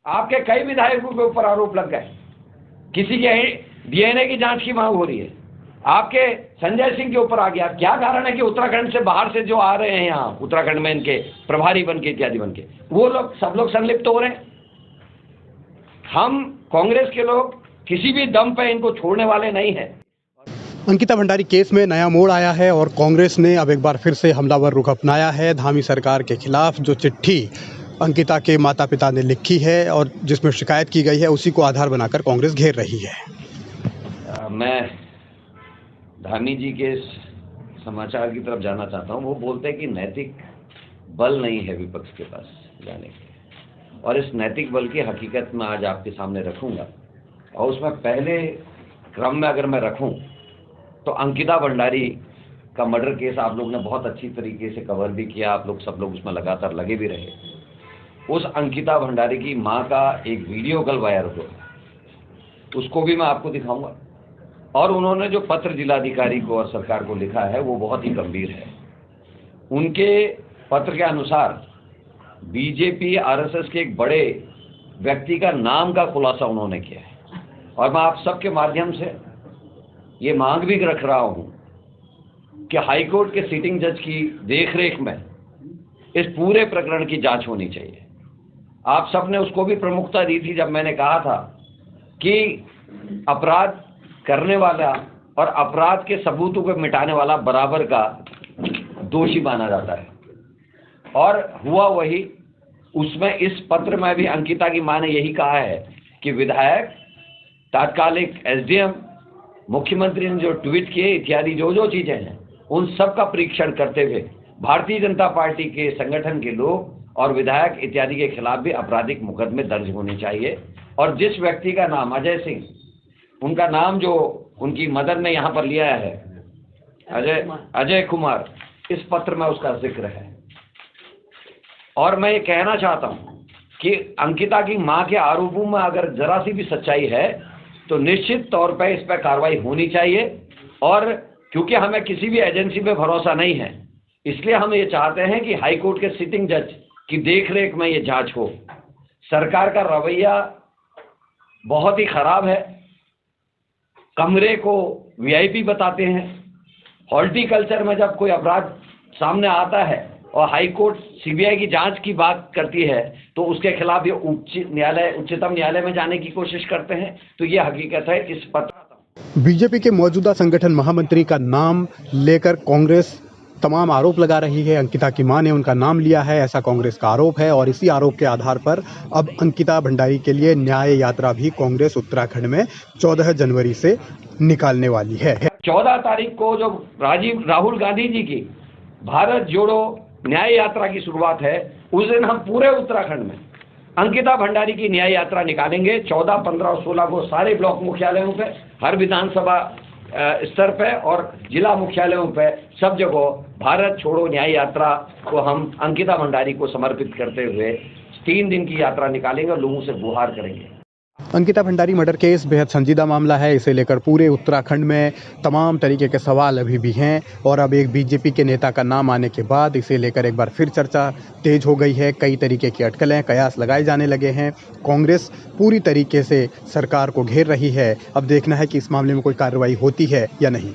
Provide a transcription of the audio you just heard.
आपके कई विधायकों के ऊपर आरोप लग गए, किसी के डीएनए की जांच की मांग हो रही है, आपके संजय सिंह के ऊपर आ गया। क्या कारण है कि उत्तराखंड से बाहर से जो आ रहे हैं यहाँ उत्तराखंड में इनके प्रभारी बन के इत्यादि बन के, वो लोग सब लोग संलिप्त हो रहे हैं। हम कांग्रेस के लोग किसी भी दम पे इनको छोड़ने वाले नहीं हैं। अंकिता भंडारी केस में नया मोड़ आया है और कांग्रेस ने अब एक बार फिर से हमलावर रुख अपनाया है। धामी सरकार के खिलाफ जो चिट्ठी अंकिता के माता पिता ने लिखी है और जिसमें शिकायत की गई है, उसी को आधार बनाकर कांग्रेस घेर रही है। मैं धामी जी के समाचार की तरफ जाना चाहता हूं। वो बोलते हैं कि नैतिक बल नहीं है विपक्ष के पास जाने के, और इस नैतिक बल की हकीकत मैं आज आपके सामने रखूंगा। और उसमें पहले क्रम में अगर मैं रखूं तो अंकिता भंडारी का मर्डर केस आप लोग ने बहुत अच्छी तरीके से कवर भी किया, आप लोग सब लोग उसमें लगातार लगे भी रहे। उस अंकिता भंडारी की मां का एक वीडियो कल वायरल हुआ, उसको भी मैं आपको दिखाऊंगा। और उन्होंने जो पत्र जिलाधिकारी को और सरकार को लिखा है वो बहुत ही गंभीर है। उनके पत्र के अनुसार बीजेपी आरएसएस के एक बड़े व्यक्ति का नाम का खुलासा उन्होंने किया है, और मैं आप सबके माध्यम से ये मांग भी रख रहा हूं कि हाईकोर्ट के सिटिंग जज की देखरेख में इस पूरे प्रकरण की जांच होनी चाहिए। आप सबने उसको भी प्रमुखता दी थी जब मैंने कहा था कि अपराध करने वाला और अपराध के सबूतों को मिटाने वाला बराबर का दोषी माना जाता है, और हुआ वही। उसमें इस पत्र में भी अंकिता की मां ने यही कहा है कि विधायक, तात्कालिक एसडीएम, मुख्यमंत्री ने जो ट्वीट किए इत्यादि जो चीजें हैं, उन सब का परीक्षण करते हुए भारतीय जनता पार्टी के संगठन के लोग और विधायक इत्यादि के खिलाफ भी आपराधिक मुकदमे दर्ज होने चाहिए। और जिस व्यक्ति का नाम अजय सिंह, उनका नाम जो उनकी मदर ने यहाँ पर लिया है अजय कुमार, इस पत्र में उसका जिक्र है। और मैं ये कहना चाहता हूँ कि अंकिता की मां के आरोपों में अगर जरा सी भी सच्चाई है तो निश्चित तौर पर इस पर कार्रवाई होनी चाहिए। और क्योंकि हमें किसी भी एजेंसी पे भरोसा नहीं है, इसलिए हम ये चाहते हैं कि हाईकोर्ट के सिटिंग जज की देखरेख में ये जांच हो। सरकार का रवैया बहुत ही खराब है। कमरे को वीआईपी बताते हैं। हॉर्टिकल्चर में जब कोई अपराध सामने आता है और हाईकोर्ट सीबीआई की जांच की बात करती है तो उसके खिलाफ ये उच्चतम न्यायालय में जाने की कोशिश करते हैं। तो ये हकीकत है। इस पत्र बीजेपी के मौजूदा संगठन महामंत्री का नाम लेकर कांग्रेस तमाम आरोप लगा रही है। अंकिता की मां ने उनका नाम लिया है, ऐसा कांग्रेस का आरोप है। और इसी आरोप के आधार पर अब अंकिता भंडारी के लिए न्याय यात्रा भी कांग्रेस उत्तराखंड में 14 जनवरी से निकालने वाली है। 14 तारीख को जो राहुल गांधी जी की भारत जोड़ो न्याय यात्रा की शुरुआत है, उस दिन हम पूरे उत्तराखंड में अंकिता भंडारी की न्याय यात्रा निकालेंगे। 14, 15 और 16 को सारे ब्लॉक मुख्यालयों पे, हर विधानसभा स्तर पे और जिला मुख्यालयों पे सब जगह भारत छोड़ो न्याय यात्रा को हम अंकिता भंडारी को समर्पित करते हुए 3 दिन की यात्रा निकालेंगे और लोगों से गुहार करेंगे। अंकिता भंडारी मर्डर केस बेहद संजीदा मामला है। इसे लेकर पूरे उत्तराखंड में तमाम तरीके के सवाल अभी भी हैं और अब एक बीजेपी के नेता का नाम आने के बाद इसे लेकर एक बार फिर चर्चा तेज हो गई है। कई तरीके की अटकलें, कयास लगाए जाने लगे हैं। कांग्रेस पूरी तरीके से सरकार को घेर रही है। अब देखना है कि इस मामले में कोई कार्रवाई होती है या नहीं।